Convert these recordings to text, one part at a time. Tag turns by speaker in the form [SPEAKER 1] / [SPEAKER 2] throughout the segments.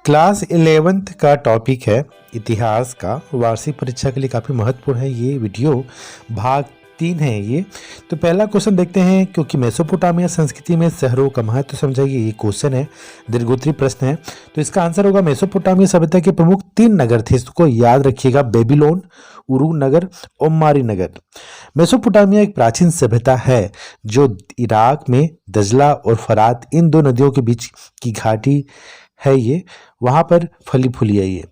[SPEAKER 1] Class 11th का topic है इतिहास का। वार्षिक परीक्षा के लिए काफ़ी महत्वपूर्ण है ये वीडियो। भाग 3 है ये। तो पहला क्वेश्चन देखते हैं, क्योंकि मेसोपोटामिया संस्कृति में शहरों का महत्व समझाइए, ये क्वेश्चन है, दीर्घोत्तरीय प्रश्न है। तो इसका आंसर होगा मेसोपोटामिया सभ्यता के प्रमुख 3 नगर थे, इसको याद रखिएगा, बेबीलोन, उरू नगर, ओमारी नगर। मेसोपोटामिया एक प्राचीन सभ्यता है जो इराक में दजला और फरात इन 2 नदियों के बीच की घाटी है, ये वहाँ पर फली फूली है। ये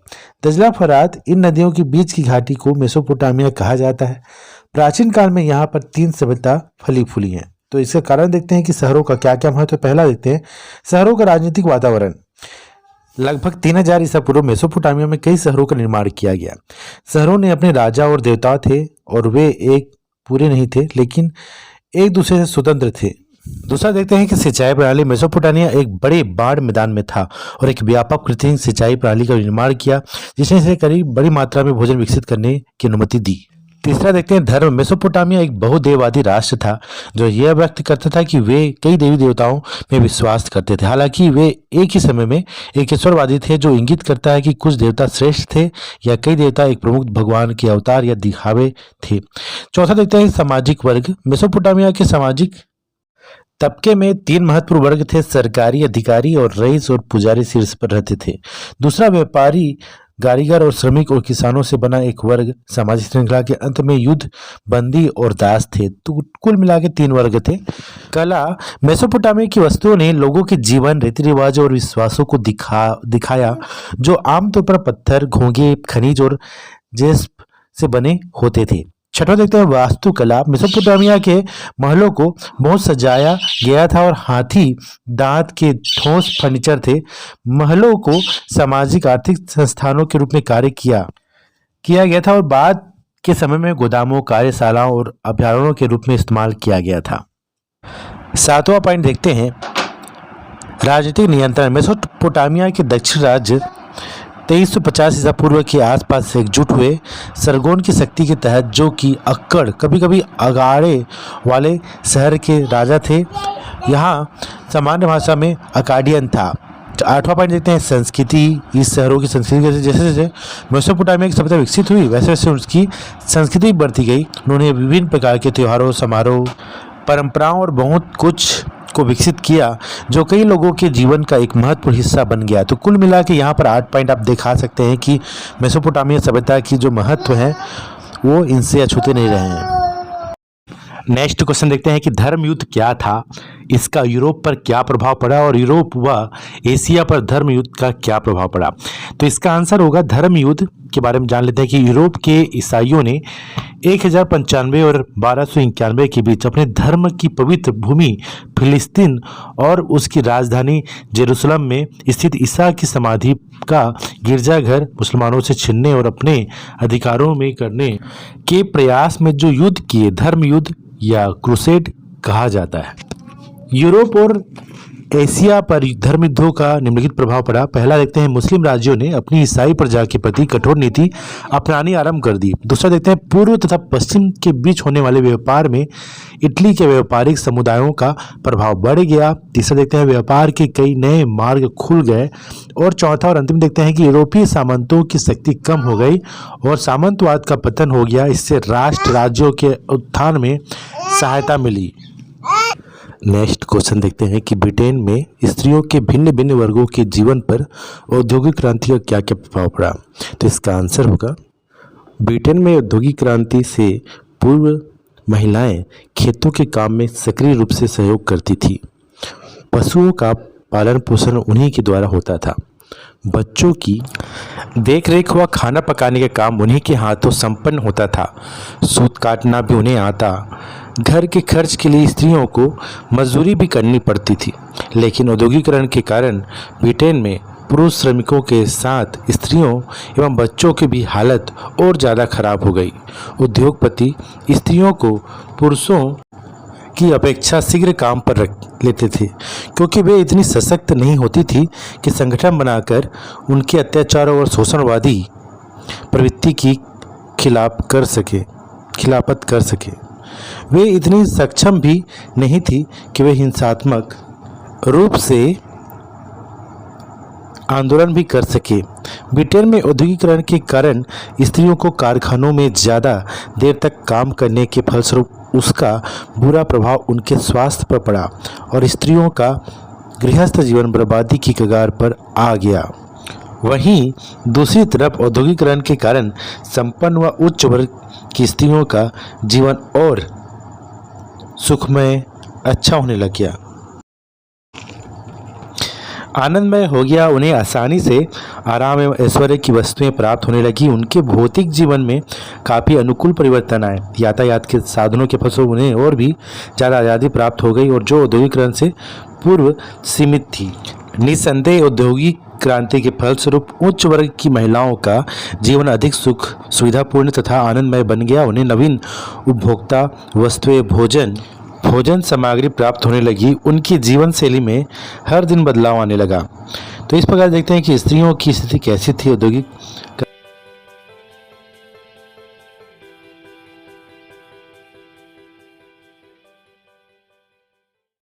[SPEAKER 1] दजला फरात इन नदियों के बीच की घाटी को मेसोपोटामिया कहा जाता है। प्राचीन काल में यहाँ पर 3 सभ्यता फली फूली हैं। तो इसका कारण देखते हैं कि शहरों का क्या क्या महत्व है। पहला देखते हैं शहरों का राजनीतिक वातावरण। लगभग 3000 ईसा पूर्व मेसोपोटामिया में कई शहरों का निर्माण किया गया। शहरों ने अपने राजा और देवता थे और वे एक पूरे नहीं थे, लेकिन एक दूसरे से स्वतंत्र थे। दूसरा देखते हैं कि सिंचाई प्रणाली। मेसोपोटामिया एक बड़े बाढ़ मैदान में था और एक व्यापक कृत्रिम सिंचाई प्रणाली का निर्माण किया, जिसने इसे करीब बड़ी मात्रा में भोजन विकसित करने की अनुमति दी। तीसरा देखते हैं धर्म। मेसोपोटामिया एक बहुदेववादी राष्ट्र था जो यह व्यक्त करता था कि वे कई देवी देवताओं में विश्वास करते थे। हालांकि वे एक ही समय में एक ईश्वरवादी थे, जो इंगित करता है कि कुछ देवता श्रेष्ठ थे या कई देवता एक प्रमुख भगवान के अवतार या दिखावे थे। चौथा देखते हैं सामाजिक वर्ग। मेसोपोटामिया के सामाजिक तबके में 3 महत्वपूर्ण वर्ग थे, सरकारी अधिकारी और रईस और पुजारी शीर्ष पर रहते थे। दूसरा व्यापारी, कारीगर और श्रमिक और किसानों से बना एक वर्ग। सामाजिक श्रृंखला के अंत में युद्ध, बंदी और दास थे। तो कुल मिला के 3 वर्ग थे। कला। मेसोपोटामिया की वस्तुओं ने लोगों के जीवन, रीति रिवाज और विश्वासों को दिखाया, जो आमतौर पर पत्थर, घोंगे, खनिज और जेस्प से बने होते थे। छठा देखते हैं वास्तुकला। मेसोपोटामिया के महलों को बहुत सजाया गया था और हाथी दांत के ठोस फर्नीचर थे। महलों को सामाजिक आर्थिक संस्थानों के रूप में कार्य किया गया था और बाद के समय में गोदामों, कार्यशालाओं और अभ्यारण्यों के रूप में इस्तेमाल किया गया था। 7वां पॉइंट देखते हैं राजनीतिक नियंत्रण। मेसोपोटामिया के दक्षिण राज्य 2350 ईसा पूर्व के आसपास से एकजुट हुए सरगोन की शक्ति के तहत, जो कि अक्कड़, कभी कभी अगाड़े वाले शहर के राजा थे। यहाँ सामान्य भाषा में अकाडियन था। 8वां पॉइंट देखते हैं संस्कृति। इस शहरों की संस्कृति जैसे जैसे मेसोपोटामिया की सभ्यता विकसित हुई, वैसे वैसे उसकी संस्कृति बढ़ती गई। उन्होंने विभिन्न प्रकार के त्योहारों, समारोह, परंपराओं और बहुत कुछ को विकसित किया, जो कई लोगों के जीवन का एक महत्वपूर्ण हिस्सा बन गया। तो कुल मिला के यहाँ पर 8 पॉइंट आप दिखा सकते हैं कि मेसोपोटामिया सभ्यता की जो महत्व है वो इनसे अछूते नहीं रहे हैं। नेक्स्ट क्वेश्चन देखते हैं कि धर्म युद्ध क्या था, इसका यूरोप पर क्या प्रभाव पड़ा और यूरोप व एशिया पर धर्म युद्ध का क्या प्रभाव पड़ा। तो इसका आंसर होगा, धर्म युद्ध के बारे में जान लेते हैं कि यूरोप के ईसाइयों ने 1095 और 1291 के बीच अपने धर्म की पवित्र भूमि फिलिस्तीन और उसकी राजधानी जेरूसलम में स्थित ईसा की समाधि का गिरजाघर मुसलमानों से छीनने और अपने अधिकारों में करने के प्रयास में जो युद्ध किए, धर्म युद्ध या क्रूसेड कहा जाता है। यूरोप और एशिया पर धर्म युद्धों का निम्नलिखित प्रभाव पड़ा। पहला देखते हैं मुस्लिम राज्यों ने अपनी ईसाई प्रजा के प्रति कठोर नीति अपनानी आरंभ कर दी। दूसरा देखते हैं पूर्व तथा पश्चिम के बीच होने वाले व्यापार में इटली के व्यापारिक समुदायों का प्रभाव बढ़ गया। तीसरा देखते हैं व्यापार के कई नए मार्ग खुल गए। और चौथा और अंतिम देखते हैं कि यूरोपीय सामंतों की शक्ति कम हो गई और सामंतवाद का पतन हो गया। इससे राष्ट्र राज्यों के उत्थान में सहायता मिली। नेक्स्ट क्वेश्चन देखते हैं कि ब्रिटेन में स्त्रियों के भिन्न भिन्न वर्गों के जीवन पर औद्योगिक क्रांति का क्या क्या प्रभाव पड़ा। तो इसका आंसर होगा, ब्रिटेन में औद्योगिक क्रांति से पूर्व महिलाएं खेतों के काम में सक्रिय रूप से सहयोग करती थी। पशुओं का पालन पोषण उन्हीं के द्वारा होता था। बच्चों की देखरेख व खाना पकाने का काम उन्हीं के हाथों संपन्न होता था। सूत काटना भी उन्हें आता। घर के खर्च के लिए स्त्रियों को मजदूरी भी करनी पड़ती थी। लेकिन औद्योगिकरण के कारण ब्रिटेन में पुरुष श्रमिकों के साथ स्त्रियों एवं बच्चों की भी हालत और ज़्यादा खराब हो गई। उद्योगपति स्त्रियों को पुरुषों की अपेक्षा शीघ्र काम पर रख लेते थे, क्योंकि वे इतनी सशक्त नहीं होती थी कि संगठन बनाकर उनके अत्याचारों और शोषणवादी प्रवृत्ति की खिलाफत कर सके। वे इतनी सक्षम भी नहीं थी कि वे हिंसात्मक रूप से आंदोलन भी कर सके। ब्रिटेन में औद्योगिकरण के कारण स्त्रियों को कारखानों में ज़्यादा देर तक काम करने के फलस्वरूप उसका बुरा प्रभाव उनके स्वास्थ्य पर पड़ा और स्त्रियों का गृहस्थ जीवन बर्बादी की कगार पर आ गया। वहीं दूसरी तरफ औद्योगिकरण के कारण संपन्न व उच्च वर्ग की स्त्रियों का जीवन और सुखमय अच्छा होने लग गया, आनंदमय हो गया। उन्हें आसानी से आराम एवं ऐश्वर्य की वस्तुएं प्राप्त होने लगी। उनके भौतिक जीवन में काफ़ी अनुकूल परिवर्तन आए। यातायात के साधनों के फलस्वरूप उन्हें और भी ज़्यादा आज़ादी प्राप्त हो गई और जो औद्योगिकरण से पूर्व सीमित थी। निस्संदेह औद्योगिक क्रांति के फलस्वरूप उच्च वर्ग की महिलाओं का जीवन अधिक सुख सुविधापूर्ण तथा आनंदमय बन गया। उन्हें नवीन उपभोक्ता वस्तुएं भोजन सामग्री प्राप्त होने लगी। उनकी जीवन शैली में हर दिन बदलाव आने लगा। तो इस प्रकार देखते हैं कि स्त्रियों की स्थिति कैसी थी औद्योगिक